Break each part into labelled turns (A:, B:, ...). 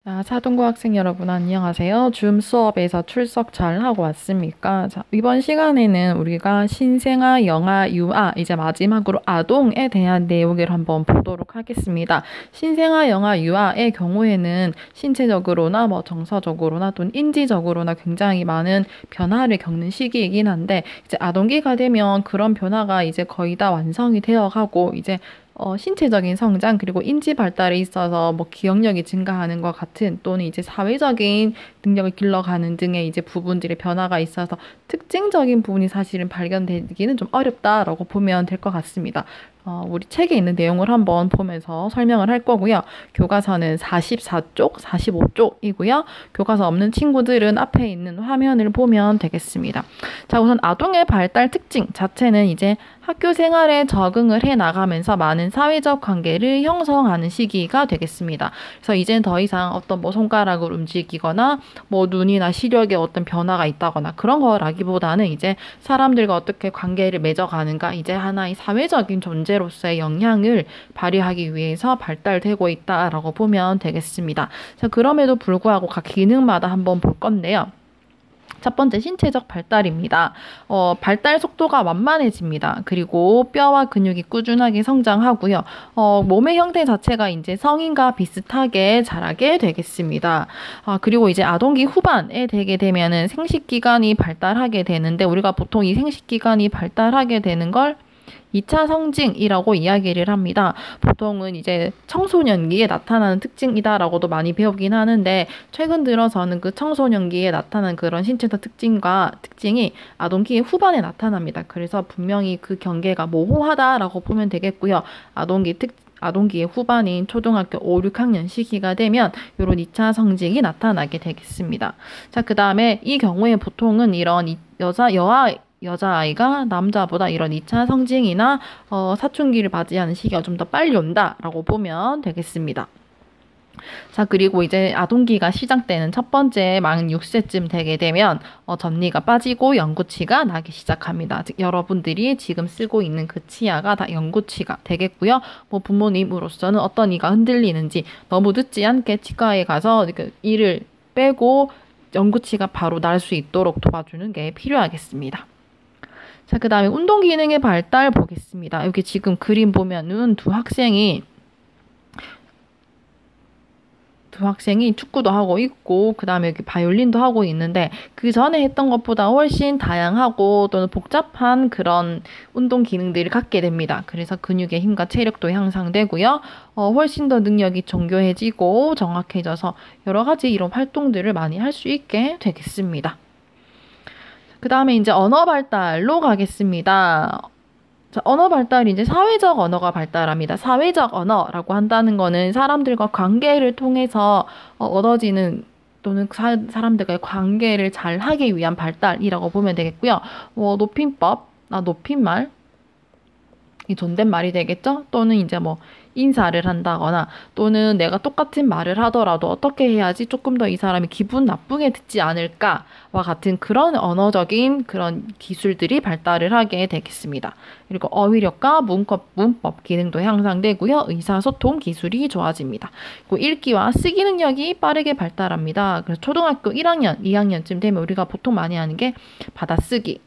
A: 사동고 학생 여러분 안녕하세요. 줌 수업에서 출석 잘 하고 왔습니까? 자, 이번 시간에는 우리가 신생아, 영아, 유아, 이제 마지막으로 아동에 대한 내용을 한번 보도록 하겠습니다. 신생아, 영아, 유아의 경우에는 신체적으로나 정서적으로나 또는 인지적으로나 굉장히 많은 변화를 겪는 시기이긴 한데, 이제 아동기가 되면 그런 변화가 이제 거의 다 완성이 되어 가고, 이제 신체적인 성장 그리고 인지 발달에 있어서 기억력이 증가하는 것 같은 또는 이제 사회적인 능력을 길러가는 등의 이제 부분들의 변화가 있어서 특징적인 부분이 사실은 발견되기는 좀 어렵다라고 보면 될 것 같습니다. 우리 책에 있는 내용을 한번 보면서 설명을 할 거고요. 교과서는 44쪽, 45쪽이고요. 교과서 없는 친구들은 앞에 있는 화면을 보면 되겠습니다. 자, 우선 아동의 발달 특징 자체는 이제 학교 생활에 적응을 해 나가면서 많은 사회적 관계를 형성하는 시기가 되겠습니다. 그래서 이제는 더 이상 어떤 손가락을 움직이거나 눈이나 시력에 어떤 변화가 있다거나 그런 거라기보다는 이제 사람들과 어떻게 관계를 맺어가는가, 이제 하나의 사회적인 존재로서의 영향을 발휘하기 위해서 발달되고 있다라고 보면 되겠습니다. 자, 그럼에도 불구하고 각 기능마다 한번 볼 건데요. 첫 번째, 신체적 발달입니다. 발달 속도가 완만해집니다. 그리고 뼈와 근육이 꾸준하게 성장하고요. 몸의 형태 자체가 이제 성인과 비슷하게 자라게 되겠습니다. 그리고 이제 아동기 후반에 되게 되면은 생식기관이 발달하게 되는데, 우리가 보통 이 생식기관이 발달하게 되는 걸 2차 성징이라고 이야기를 합니다. 보통은 이제 청소년기에 나타나는 특징이다라고도 많이 배우긴 하는데, 최근 들어서는 그 청소년기에 나타나는 그런 신체적 특징이 아동기 후반에 나타납니다. 그래서 분명히 그 경계가 모호하다라고 보면 되겠고요. 아동기의 후반인 초등학교 5, 6학년 시기가 되면 이런 2차 성징이 나타나게 되겠습니다. 자, 그 다음에 이 경우에 보통은 이런 여자아이가 남자보다 이런 2차 성징이나 사춘기를 맞이하는 시기가 좀 더 빨리 온다라고 보면 되겠습니다. 자, 그리고 이제 아동기가 시작되는 첫 번째 만 6세쯤 되게 되면 전니가 빠지고 영구치가 나기 시작합니다. 즉, 여러분들이 지금 쓰고 있는 그 치아가 다 영구치가 되겠고요. 부모님으로서는 어떤 이가 흔들리는지 너무 늦지 않게 치과에 가서 이를 빼고 영구치가 바로 날 수 있도록 도와주는 게 필요하겠습니다. 자, 그 다음에 운동 기능의 발달 보겠습니다. 여기 지금 그림 보면은 두 학생이 축구도 하고 있고, 그 다음에 여기 바이올린도 하고 있는데, 그 전에 했던 것보다 훨씬 다양하고 또는 복잡한 그런 운동 기능들을 갖게 됩니다. 그래서 근육의 힘과 체력도 향상되고요. 훨씬 더 능력이 정교해지고 정확해져서 여러 가지 이런 활동들을 많이 할 수 있게 되겠습니다. 그 다음에 이제 언어 발달로 가겠습니다. 자, 언어 발달이 이제 사회적 언어가 발달합니다. 사회적 언어라고 한다는 거는 사람들과 관계를 통해서 얻어지는 또는 사람들과의 관계를 잘 하기 위한 발달이라고 보면 되겠고요. 높임말, 이 존댓말이 되겠죠? 또는 이제 인사를 한다거나 또는 내가 똑같은 말을 하더라도 어떻게 해야지 조금 더 이 사람이 기분 나쁘게 듣지 않을까와 같은 그런 언어적인 그런 기술들이 발달을 하게 되겠습니다. 그리고 어휘력과 문법 기능도 향상되고요. 의사소통 기술이 좋아집니다. 그리고 읽기와 쓰기 능력이 빠르게 발달합니다. 그래서 초등학교 1학년, 2학년쯤 되면 우리가 보통 많이 하는 게 받아쓰기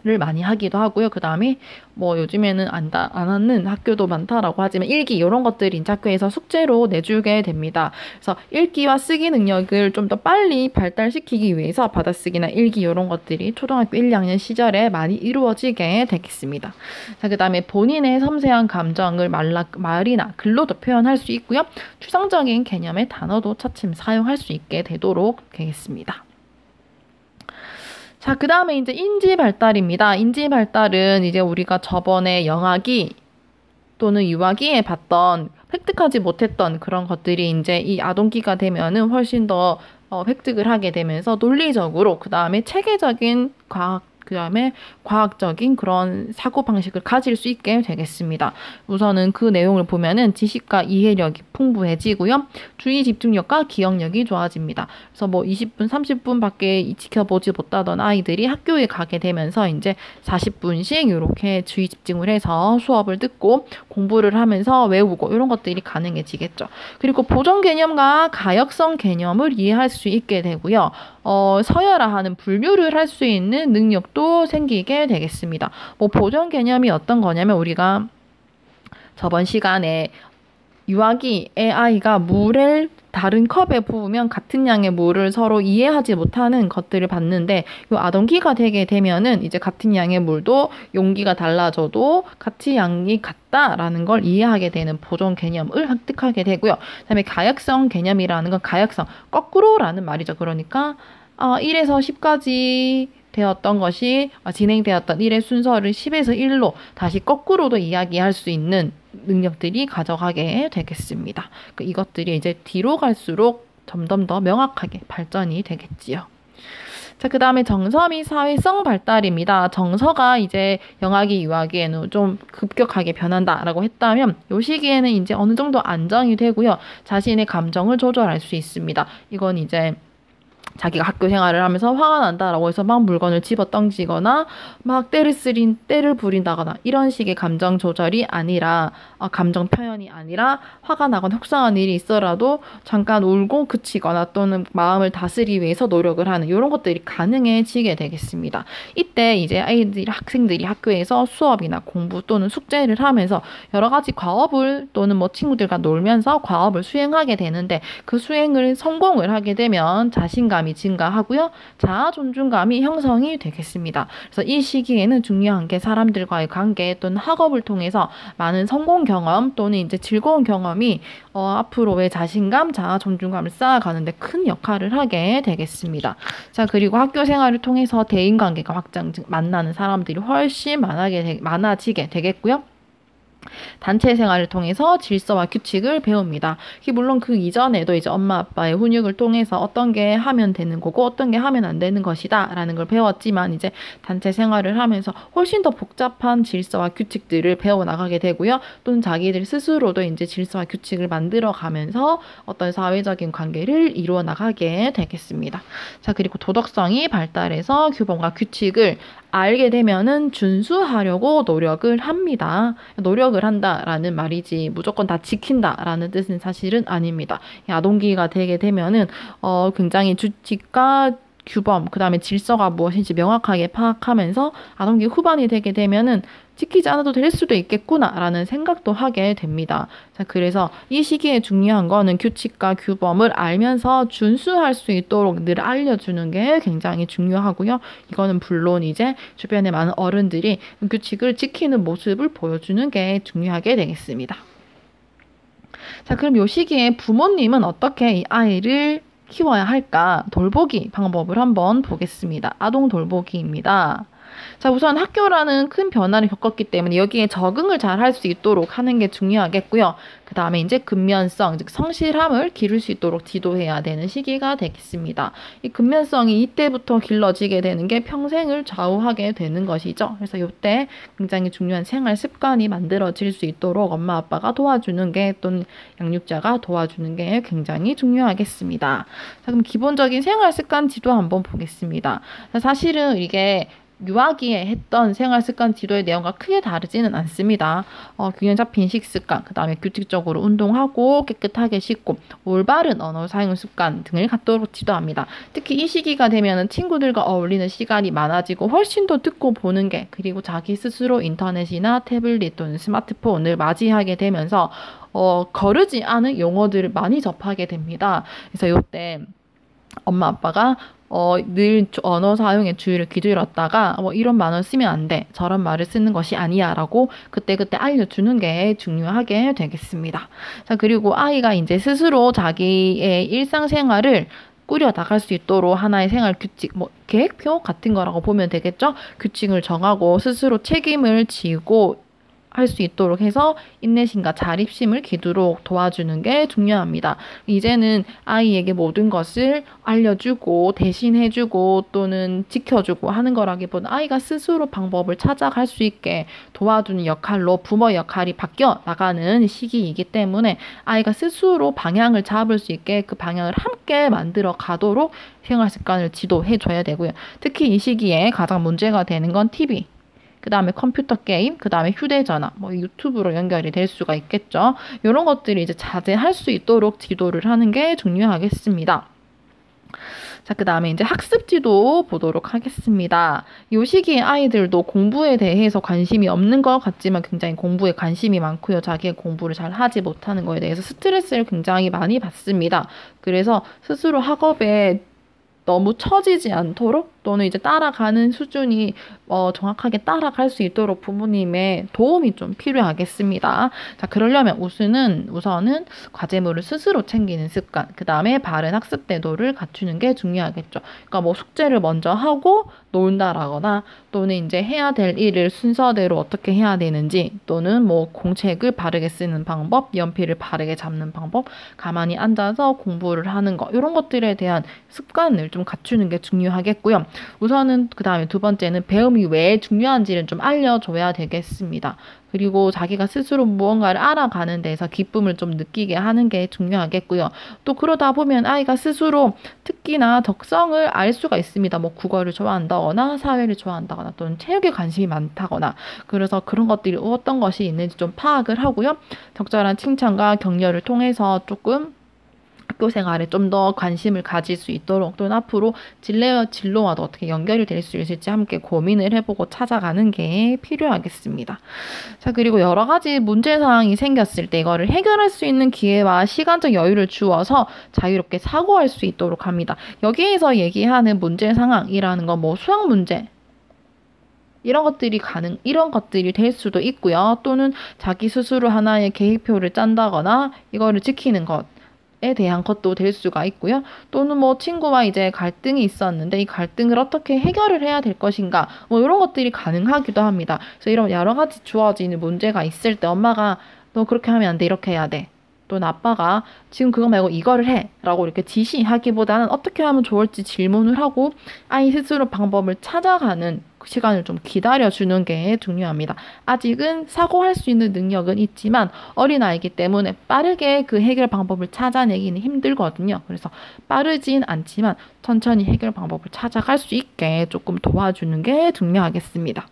A: 를 많이 하기도 하고요. 그 다음에 요즘에는 안 하는 학교도 많다라고 하지만 읽기 이런 것들이 이제 학교에서 숙제로 내주게 됩니다. 그래서 읽기와 쓰기 능력을 좀 더 빨리 발달시키기 위해서 받아쓰기나 읽기 이런 것들이 초등학교 1, 2학년 시절에 많이 이루어지게 되겠습니다. 자, 그 다음에 본인의 섬세한 감정을 말이나 글로도 표현할 수 있고요. 추상적인 개념의 단어도 차츰 사용할 수 있게 되도록 되겠습니다. 자, 그 다음에 이제 인지 발달입니다. 인지 발달은 이제 우리가 저번에 영아기 또는 유아기에 봤던 획득하지 못했던 그런 것들이 이제 이 아동기가 되면은 훨씬 더 획득을 하게 되면서 논리적으로, 그 다음에 체계적인 과학 그 다음에 과학적인 그런 사고방식을 가질 수 있게 되겠습니다. 우선은 그 내용을 보면은 지식과 이해력이 풍부해지고요. 주의 집중력과 기억력이 좋아집니다. 그래서 뭐 20분, 30분밖에 지켜보지 못하던 아이들이 학교에 가게 되면서 이제 40분씩 이렇게 주의 집중을 해서 수업을 듣고 공부를 하면서 외우고 이런 것들이 가능해지겠죠. 그리고 보정 개념과 가역성 개념을 이해할 수 있게 되고요. 서열화하는 분류를 할 수 있는 능력도 생기게 되겠습니다. 뭐 보정 개념이 어떤 거냐면 우리가 저번 시간에 유아기의 아이가 물을 다른 컵에 부으면 같은 양의 물을 서로 이해하지 못하는 것들을 봤는데 이 아동기가 되게 되면은 이제 같은 양의 물도 용기가 달라져도 같이 양이 같다라는 걸 이해하게 되는 보존 개념을 획득하게 되고요. 그다음에 가역성 개념이라는 건 가역성, 거꾸로라는 말이죠. 그러니까 1에서 10까지 되었던 것이 진행되었던 1의 순서를 10에서 1로 다시 거꾸로도 이야기할 수 있는 능력들이 가져가게 되겠습니다. 이것들이 이제 뒤로 갈수록 점점 더 명확하게 발전이 되겠지요. 자, 그 다음에 정서 및 사회성 발달입니다. 정서가 이제 영아기, 유아기에는 좀 급격하게 변한다라고 했다면 이 시기에는 이제 어느 정도 안정이 되고요. 자신의 감정을 조절할 수 있습니다. 이건 이제 자기가 학교 생활을 하면서 화가 난다라고 해서 막 물건을 집어 던지거나 막 때를 부린다거나 이런 식의 감정 조절이 아니라 감정 표현이 아니라 화가 나거나 속상한 일이 있어라도 잠깐 울고 그치거나 또는 마음을 다스리기 위해서 노력을 하는 이런 것들이 가능해지게 되겠습니다. 이때 이제 학생들이 학교에서 수업이나 공부 또는 숙제를 하면서 여러 가지 과업을 또는 뭐 친구들과 놀면서 과업을 수행하게 되는데 그 수행을 성공을 하게 되면 자신감이 증가하고요. 자아 존중감이 형성이 되겠습니다. 그래서 이 시기에는 중요한 게 사람들과의 관계 또는 학업을 통해서 많은 성공 경험 또는 이제 즐거운 경험이 앞으로의 자신감, 자아 존중감을 쌓아가는데 큰 역할을 하게 되겠습니다. 자, 그리고 학교 생활을 통해서 대인관계가 확장, 즉 만나는 사람들이 훨씬 많아지게 되겠고요. 단체 생활을 통해서 질서와 규칙을 배웁니다. 물론 그 이전에도 이제 엄마 아빠의 훈육을 통해서 어떤 게 하면 되는 거고 어떤 게 하면 안 되는 것이다 라는 걸 배웠지만 이제 단체 생활을 하면서 훨씬 더 복잡한 질서와 규칙들을 배워나가게 되고요. 또는 자기들 스스로도 이제 질서와 규칙을 만들어 가면서 어떤 사회적인 관계를 이루어 나가게 되겠습니다. 자, 그리고 도덕성이 발달해서 규범과 규칙을 알게 되면은 준수하려고 노력을 합니다. 노력을 한다라는 말이지 무조건 다 지킨다라는 뜻은 사실은 아닙니다. 아동기가 되게 되면은 굉장히 규칙과 규범, 그 다음에 질서가 무엇인지 명확하게 파악하면서 아동기 후반이 되게 되면은 지키지 않아도 될 수도 있겠구나라는 생각도 하게 됩니다. 자, 그래서 이 시기에 중요한 거는 규칙과 규범을 알면서 준수할 수 있도록 늘 알려주는 게 굉장히 중요하고요. 이거는 물론 이제 주변에 많은 어른들이 규칙을 지키는 모습을 보여주는 게 중요하게 되겠습니다. 자, 그럼 이 시기에 부모님은 어떻게 이 아이를 키워야 할까? 돌보기 방법을 한번 보겠습니다. 아동 돌보기입니다. 자, 우선 학교라는 큰 변화를 겪었기 때문에 여기에 적응을 잘 할 수 있도록 하는 게 중요하겠고요. 그 다음에 이제 근면성, 즉 성실함을 기를 수 있도록 지도해야 되는 시기가 되겠습니다. 이 근면성이 이때부터 길러지게 되는 게 평생을 좌우하게 되는 것이죠. 그래서 이때 굉장히 중요한 생활 습관이 만들어질 수 있도록 엄마 아빠가 도와주는 게 또는 양육자가 도와주는 게 굉장히 중요하겠습니다. 자, 그럼 기본적인 생활 습관 지도 한번 보겠습니다. 사실은 이게 유아기에 했던 생활습관 지도의 내용과 크게 다르지는 않습니다. 균형 잡힌 식습관, 그 다음에 규칙적으로 운동하고 깨끗하게 씻고 올바른 언어 사용 습관 등을 갖도록 지도합니다. 특히 이 시기가 되면 친구들과 어울리는 시간이 많아지고 훨씬 더 듣고 보는 게 그리고 자기 스스로 인터넷이나 태블릿 또는 스마트폰을 맞이하게 되면서 거르지 않은 용어들을 많이 접하게 됩니다. 그래서 이때 엄마 아빠가 늘 언어 사용에 주의를 기울였다가 이런 말을 쓰면 안 돼. 저런 말을 쓰는 것이 아니야. 라고 그때그때 알려주는 게 중요하게 되겠습니다. 자, 그리고 아이가 이제 스스로 자기의 일상생활을 꾸려 나갈 수 있도록 하나의 생활 규칙, 계획표 같은 거라고 보면 되겠죠? 규칙을 정하고 스스로 책임을 지고 할 수 있도록 해서 인내심과 자립심을 기르도록 도와주는 게 중요합니다. 이제는 아이에게 모든 것을 알려주고 대신해주고 또는 지켜주고 하는 거라기보다 아이가 스스로 방법을 찾아갈 수 있게 도와주는 역할로 부모 역할이 바뀌어 나가는 시기이기 때문에 아이가 스스로 방향을 잡을 수 있게 그 방향을 함께 만들어 가도록 생활 습관을 지도해 줘야 되고요. 특히 이 시기에 가장 문제가 되는 건 TV. 그 다음에 컴퓨터 게임, 그 다음에 휴대전화, 뭐 유튜브로 연결이 될 수가 있겠죠. 이런 것들이 이제 자제할 수 있도록 지도를 하는 게 중요하겠습니다. 자, 그 다음에 이제 학습 지도 보도록 하겠습니다. 이 시기에 아이들도 공부에 대해서 관심이 없는 것 같지만 굉장히 공부에 관심이 많고요. 자기의 공부를 잘 하지 못하는 거에 대해서 스트레스를 굉장히 많이 받습니다. 그래서 스스로 학업에 너무 처지지 않도록 또는 이제 따라가는 수준이 정확하게 따라갈 수 있도록 부모님의 도움이 좀 필요하겠습니다. 자, 그러려면 우선은 과제물을 스스로 챙기는 습관, 그 다음에 바른 학습 태도를 갖추는 게 중요하겠죠. 그러니까 뭐 숙제를 먼저 하고 논다라거나 또는 이제 해야 될 일을 순서대로 어떻게 해야 되는지 또는 뭐 공책을 바르게 쓰는 방법, 연필을 바르게 잡는 방법, 가만히 앉아서 공부를 하는 거 이런 것들에 대한 습관을 좀 갖추는 게 중요하겠고요. 우선은 그 다음에 두 번째는 배움이 왜 중요한지를 좀 알려줘야 되겠습니다. 그리고 자기가 스스로 무언가를 알아가는 데서 기쁨을 좀 느끼게 하는 게 중요하겠고요. 또 그러다 보면 아이가 스스로 특기나 적성을 알 수가 있습니다. 뭐 국어를 좋아한다거나 사회를 좋아한다거나 또는 체육에 관심이 많다거나 그래서 그런 것들이 어떤 것이 있는지 좀 파악을 하고요. 적절한 칭찬과 격려를 통해서 조금 학교 생활에 좀 더 관심을 가질 수 있도록 또는 앞으로 진로와도 어떻게 연결이 될 수 있을지 함께 고민을 해보고 찾아가는 게 필요하겠습니다. 자, 그리고 여러 가지 문제사항이 생겼을 때 이거를 해결할 수 있는 기회와 시간적 여유를 주어서 자유롭게 사고할 수 있도록 합니다. 여기에서 얘기하는 문제 상황이라는 건 뭐 수학 문제, 이런 것들이 될 수도 있고요. 또는 자기 스스로 하나의 계획표를 짠다거나 이거를 지키는 것에 대한 것도 될 수가 있고요. 또는 뭐 친구와 이제 갈등이 있었는데 이 갈등을 어떻게 해결을 해야 될 것인가 뭐 이런 것들이 가능하기도 합니다. 그래서 이런 여러 가지 주어지는 문제가 있을 때 엄마가 너 그렇게 하면 안 돼, 이렇게 해야 돼. 또는 아빠가 지금 그거 말고 이거를 해 라고 이렇게 지시하기보다는 어떻게 하면 좋을지 질문을 하고 아이 스스로 방법을 찾아가는 시간을 좀 기다려주는 게 중요합니다. 아직은 사고할 수 있는 능력은 있지만 어린아이이기 때문에 빠르게 그 해결 방법을 찾아내기는 힘들거든요. 그래서 빠르진 않지만 천천히 해결 방법을 찾아갈 수 있게 조금 도와주는 게 중요하겠습니다.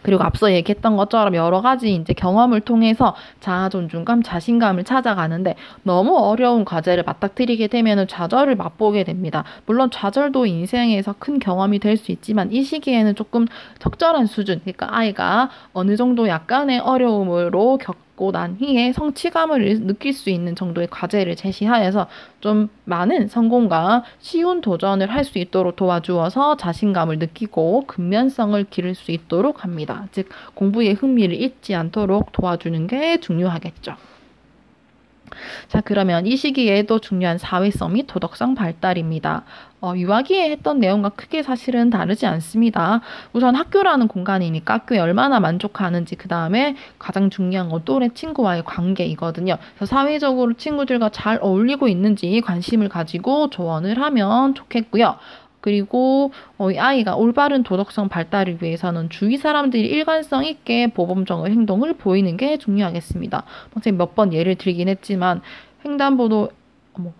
A: 그리고 앞서 얘기했던 것처럼 여러 가지 이제 경험을 통해서 자아 존중감, 자신감을 찾아가는데 너무 어려운 과제를 맞닥뜨리게 되면 좌절을 맛보게 됩니다. 물론 좌절도 인생에서 큰 경험이 될 수 있지만 이 시기에는 조금 적절한 수준, 그러니까 아이가 어느 정도 약간의 어려움으로 겪고 난 후에 성취감을 느낄 수 있는 정도의 과제를 제시하여서 좀 많은 성공과 쉬운 도전을 할 수 있도록 도와주어서 자신감을 느끼고 근면성을 기를 수 있도록 합니다. 즉 공부에 흥미를 잃지 않도록 도와주는 게 중요하겠죠. 자, 그러면 이 시기에도 중요한 사회성 및 도덕성 발달입니다. 유아기에 했던 내용과 크게 사실은 다르지 않습니다. 우선 학교라는 공간이니까 학교에 얼마나 만족하는지, 그 다음에 가장 중요한 건 또래 친구와의 관계이거든요. 그래서 사회적으로 친구들과 잘 어울리고 있는지 관심을 가지고 조언을 하면 좋겠고요. 그리고 이 아이가 올바른 도덕성 발달을 위해서는 주위 사람들이 일관성 있게 모범적인 행동을 보이는 게 중요하겠습니다. 선생님 몇 번 예를 들긴 했지만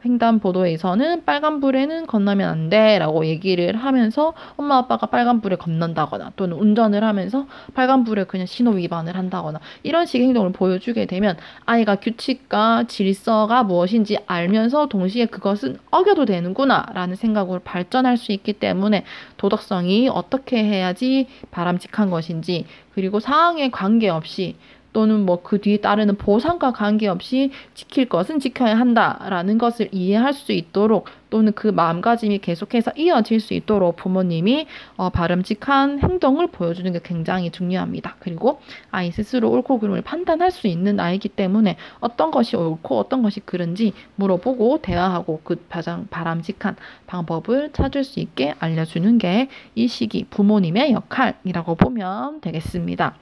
A: 횡단보도에서는 빨간불에는 건너면 안 돼 라고 얘기를 하면서 엄마 아빠가 빨간불에 건넌다거나 또는 운전을 하면서 빨간불에 그냥 신호 위반을 한다거나 이런 식의 행동을 보여주게 되면 아이가 규칙과 질서가 무엇인지 알면서 동시에 그것은 어겨도 되는구나 라는 생각으로 발전할 수 있기 때문에 도덕성이 어떻게 해야지 바람직한 것인지, 그리고 상황에 관계없이 또는 뭐 그 뒤에 따르는 보상과 관계없이 지킬 것은 지켜야 한다라는 것을 이해할 수 있도록, 또는 그 마음가짐이 계속해서 이어질 수 있도록 부모님이 바람직한 행동을 보여주는 게 굉장히 중요합니다. 그리고 아이 스스로 옳고 그름을 판단할 수 있는 아이이기 때문에 어떤 것이 옳고 어떤 것이 그른지 물어보고 대화하고 그 가장 바람직한 방법을 찾을 수 있게 알려주는 게 이 시기 부모님의 역할이라고 보면 되겠습니다.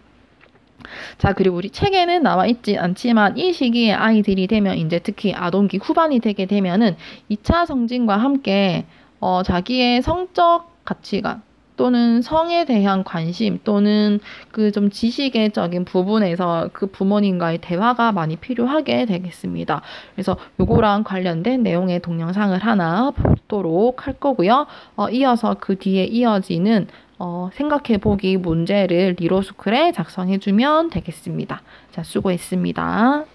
A: 자, 그리고 우리 책에는 나와 있지 않지만 이 시기에 아이들이 되면 이제 특히 아동기 후반이 되게 되면은 2차 성징과 함께 자기의 성적 가치관 또는 성에 대한 관심 또는 그 좀 지식의적인 부분에서 그 부모님과의 대화가 많이 필요하게 되겠습니다. 그래서 요거랑 관련된 내용의 동영상을 하나 보도록 할 거고요. 이어서 그 뒤에 이어지는 생각해보기 문제를 리로스쿨에 작성해주면 되겠습니다. 자, 수고했습니다.